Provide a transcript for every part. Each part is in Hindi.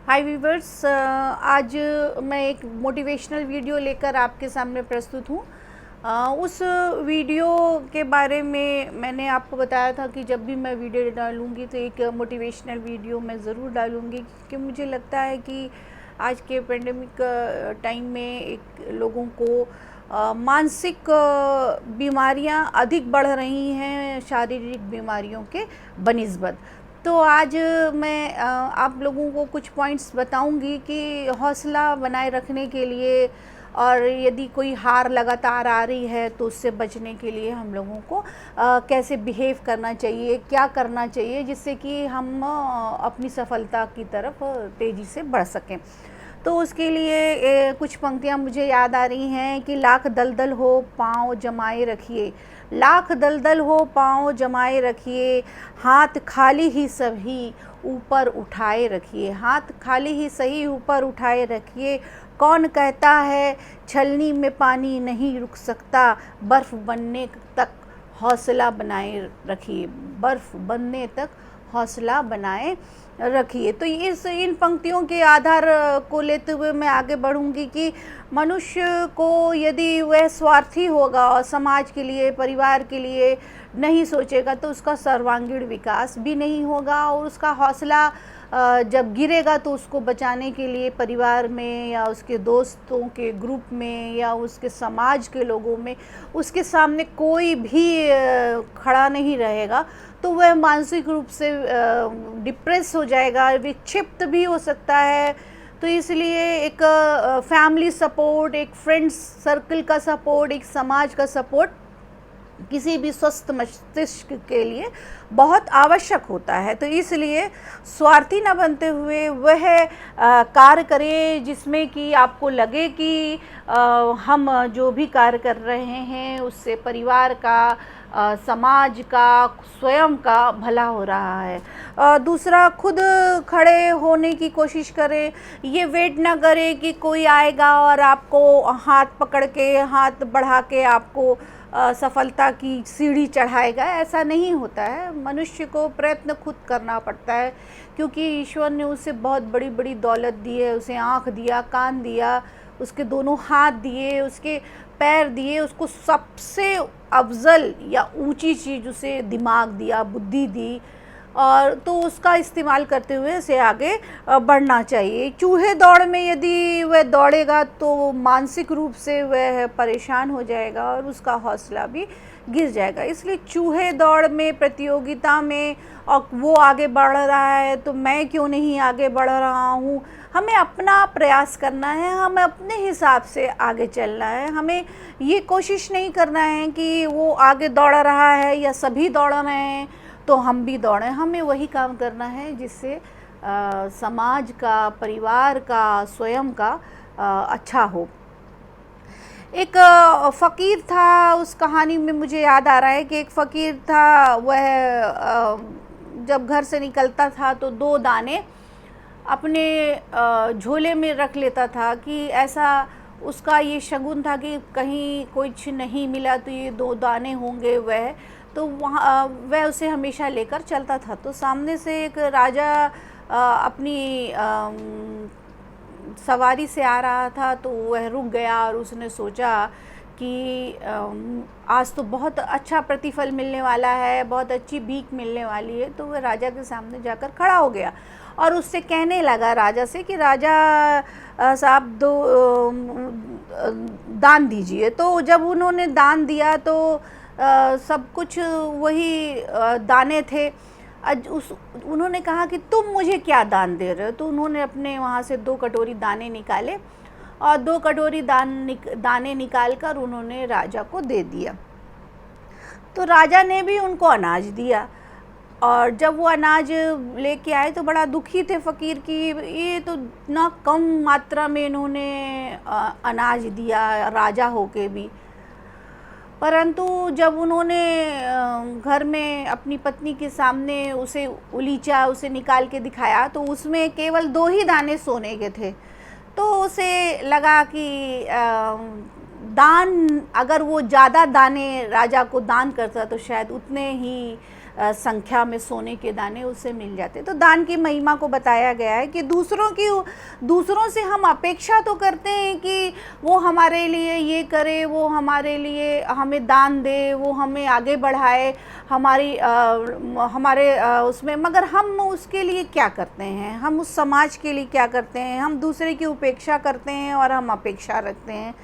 हाय वीवर्स, आज मैं एक मोटिवेशनल वीडियो लेकर आपके सामने प्रस्तुत हूँ। उस वीडियो के बारे में मैंने आपको बताया था कि जब भी मैं वीडियो डालूँगी तो एक मोटिवेशनल वीडियो मैं ज़रूर डालूँगी, क्योंकि मुझे लगता है कि आज के पेंडेमिक टाइम में एक लोगों को मानसिक बीमारियां अधिक बढ़ रही हैं शारीरिक बीमारियों के बनिस्बत। तो आज मैं आप लोगों को कुछ पॉइंट्स बताऊंगी कि हौसला बनाए रखने के लिए और यदि कोई हार लगातार आ रही है तो उससे बचने के लिए हम लोगों को कैसे बिहेव करना चाहिए, क्या करना चाहिए, जिससे कि हम अपनी सफलता की तरफ तेज़ी से बढ़ सकें। तो उसके लिए कुछ पंक्तियाँ मुझे याद आ रही हैं कि लाख दलदल हो पाँव जमाए रखिए, लाख दलदल हो पाँव जमाए रखिए, हाथ खाली ही सही ऊपर उठाए रखिए, हाथ खाली ही सही ऊपर उठाए रखिए। कौन कहता है छलनी में पानी नहीं रुक सकता, बर्फ़ बनने तक हौसला बनाए रखिए, बर्फ़ बनने तक हौसला बनाए रखिए। तो इन पंक्तियों के आधार को लेते हुए मैं आगे बढ़ूंगी कि मनुष्य को यदि वह स्वार्थी होगा और समाज के लिए, परिवार के लिए नहीं सोचेगा तो उसका सर्वांगीण विकास भी नहीं होगा, और उसका हौसला जब गिरेगा तो उसको बचाने के लिए परिवार में या उसके दोस्तों के ग्रुप में या उसके समाज के लोगों में उसके सामने कोई भी खड़ा नहीं रहेगा, तो वह मानसिक रूप से डिप्रेस हो जाएगा, विक्षिप्त भी हो सकता है। तो इसलिए एक फैमिली सपोर्ट, एक फ्रेंड्स सर्कल का सपोर्ट, एक समाज का सपोर्ट किसी भी स्वस्थ मस्तिष्क के लिए बहुत आवश्यक होता है। तो इसलिए स्वार्थी न बनते हुए वह कार्य करें जिसमें कि आपको लगे कि हम जो भी कार्य कर रहे हैं उससे परिवार का, समाज का, स्वयं का भला हो रहा है। दूसरा, खुद खड़े होने की कोशिश करें। ये वेट ना करें कि कोई आएगा और आपको हाथ पकड़ के, हाथ बढ़ा के आपको सफलता की सीढ़ी चढ़ाएगा। ऐसा नहीं होता है। मनुष्य को प्रयत्न खुद करना पड़ता है, क्योंकि ईश्वर ने उसे बहुत बड़ी बड़ी दौलत दी है। उसे आँख दिया, कान दिया, उसके दोनों हाथ दिए, उसके पैर दिए, उसको सबसे अफजल या ऊंची चीज़ उसे दिमाग दिया, बुद्धि दी, और तो उसका इस्तेमाल करते हुए उसे आगे बढ़ना चाहिए। चूहे दौड़ में यदि वह दौड़ेगा तो मानसिक रूप से वह परेशान हो जाएगा और उसका हौसला भी गिर जाएगा। इसलिए चूहे दौड़ में, प्रतियोगिता में, और वो आगे बढ़ रहा है तो मैं क्यों नहीं आगे बढ़ रहा हूँ, हमें अपना प्रयास करना है, हमें अपने हिसाब से आगे चलना है। हमें ये कोशिश नहीं करना है कि वो आगे दौड़ रहा है या सभी दौड़ रहे हैं तो हम भी दौड़ें। हमें वही काम करना है जिससे समाज का, परिवार का, स्वयं का अच्छा हो। एक फ़कीर था, उस कहानी में मुझे याद आ रहा है कि एक फ़कीर था, वह जब घर से निकलता था तो 2 दाने अपने झोले में रख लेता था कि ऐसा उसका ये शगुन था कि कहीं कुछ नहीं मिला तो ये 2 दाने होंगे वह, तो वहाँ वह उसे हमेशा लेकर चलता था। तो सामने से एक राजा अपनी सवारी से आ रहा था, तो वह रुक गया और उसने सोचा कि आज तो बहुत अच्छा प्रतिफल मिलने वाला है, बहुत अच्छी भीख मिलने वाली है। तो वह राजा के सामने जाकर खड़ा हो गया और उससे कहने लगा राजा से कि राजा साहब, 2 दान दीजिए। तो जब उन्होंने दान दिया तो सब कुछ वही दाने थे। उन्होंने कहा कि तुम मुझे क्या दान दे रहे हो। तो उन्होंने अपने वहाँ से 2 कटोरी दाने निकाले और 2 कटोरी दाने निकाल कर उन्होंने राजा को दे दिया। तो राजा ने भी उनको अनाज दिया, और जब वो अनाज लेके आए तो बड़ा दुखी थे फ़कीर की, ये तो ना कम मात्रा में इन्होंने अनाज दिया राजा होके भी। परंतु जब उन्होंने घर में अपनी पत्नी के सामने उसे उलीचा, उसे निकाल के दिखाया, तो उसमें केवल 2 ही दाने सोने के थे। तो उसे लगा कि दान, अगर वो ज़्यादा दाने राजा को दान करता तो शायद उतने ही संख्या में सोने के दाने उसे मिल जाते। तो दान की महिमा को बताया गया है कि दूसरों से हम अपेक्षा तो करते हैं कि वो हमारे लिए ये करे, वो हमारे लिए हमें दान दे, वो हमें आगे बढ़ाए हमारे उसमें, मगर हम उसके लिए क्या करते हैं, हम उस समाज के लिए क्या करते हैं? हम दूसरे की उपेक्षा करते हैं और हम अपेक्षा रखते हैं।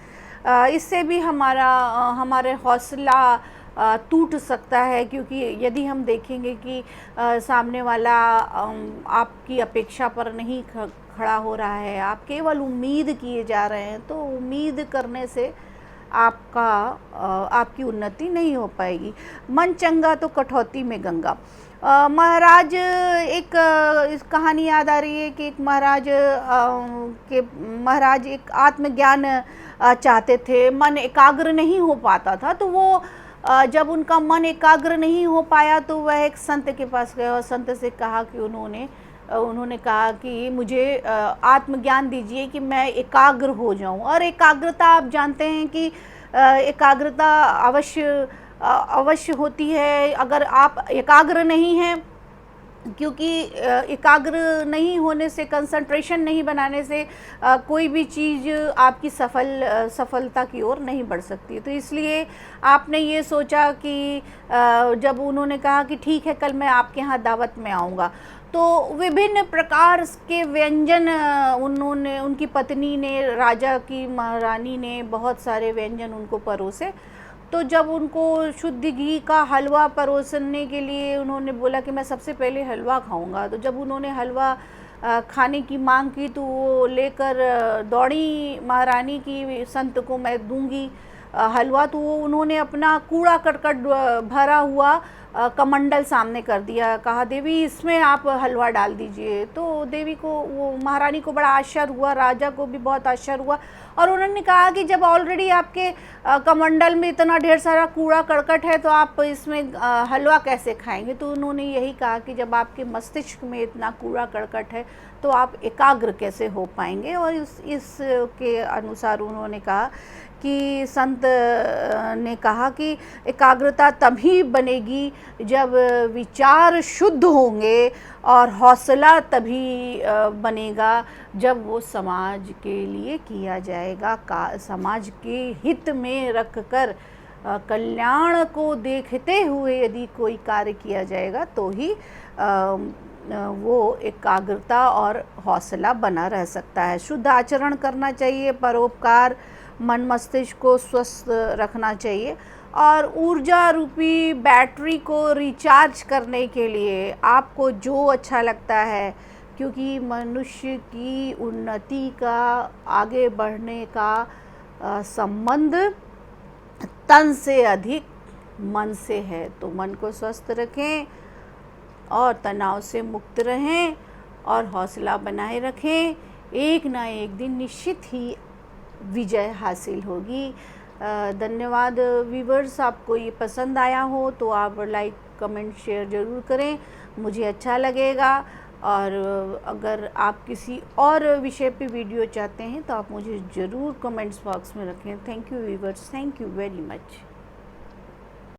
इससे भी हमारे हौसला टूट सकता है, क्योंकि यदि हम देखेंगे कि सामने वाला आपकी अपेक्षा पर नहीं खड़ा हो रहा है, आप केवल उम्मीद किए जा रहे हैं, तो उम्मीद करने से आपकी उन्नति नहीं हो पाएगी। मन चंगा तो कठौती में गंगा। महाराज एक इस कहानी याद आ रही है कि एक महाराज एक आत्मज्ञान चाहते थे, मन एकाग्र नहीं हो पाता था। तो वो जब उनका मन एकाग्र नहीं हो पाया तो वह एक संत के पास गए और संत से कहा कि उन्होंने कहा कि मुझे आत्मज्ञान दीजिए कि मैं एकाग्र हो जाऊं। और एकाग्रता आप जानते हैं कि एकाग्रता अवश्य होती है अगर आप एकाग्र नहीं हैं, क्योंकि एकाग्र नहीं होने से, कंसंट्रेशन नहीं बनाने से कोई भी चीज़ आपकी सफलता की ओर नहीं बढ़ सकती। तो इसलिए आपने ये सोचा कि जब उन्होंने कहा कि ठीक है कल मैं आपके यहाँ दावत में आऊँगा, तो विभिन्न प्रकार के व्यंजन उनकी पत्नी ने, राजा की महारानी ने बहुत सारे व्यंजन उनको परोसे। तो जब उनको शुद्ध घी का हलवा परोसने के लिए उन्होंने बोला कि मैं सबसे पहले हलवा खाऊंगा, तो जब उन्होंने हलवा खाने की मांग की तो वो लेकर दौड़ी महारानी की, संत को मैं दूंगी हलवा। तो वो उन्होंने अपना कूड़ा करकट भरा हुआ कमंडल सामने कर दिया, कहा देवी इसमें आप हलवा डाल दीजिए। तो देवी को, वो महारानी को बड़ा आश्चर्य हुआ, राजा को भी बहुत आश्चर्य हुआ, और उन्होंने कहा कि जब ऑलरेडी आपके कमंडल में इतना ढेर सारा कूड़ा करकट है तो आप इसमें हलवा कैसे खाएंगे? तो उन्होंने यही कहा कि जब आपके मस्तिष्क में इतना कूड़ा करकट है तो आप एकाग्र कैसे हो पाएंगे? और इस के अनुसार उन्होंने कहा कि संत ने कहा कि एकाग्रता तभी बनेगी जब विचार शुद्ध होंगे, और हौसला तभी बनेगा जब वो समाज के लिए किया जाएगा, समाज के हित में रखकर कल्याण को देखते हुए यदि कोई कार्य किया जाएगा तो ही वो एकाग्रता और हौसला बना रह सकता है। शुद्ध आचरण करना चाहिए, परोपकार, मन मस्तिष्क को स्वस्थ रखना चाहिए, और ऊर्जा रूपी बैटरी को रिचार्ज करने के लिए आपको जो अच्छा लगता है, क्योंकि मनुष्य की उन्नति का, आगे बढ़ने का संबंध तन से अधिक मन से है। तो मन को स्वस्थ रखें और तनाव से मुक्त रहें और हौसला बनाए रखें। एक ना एक दिन निश्चित ही विजय हासिल होगी। धन्यवाद व्यूवर्स। आपको ये पसंद आया हो तो आप लाइक, कमेंट, शेयर ज़रूर करें, मुझे अच्छा लगेगा। और अगर आप किसी और विषय पे वीडियो चाहते हैं तो आप मुझे ज़रूर कमेंट्स बॉक्स में रखें। Thank you viewers, thank you very much.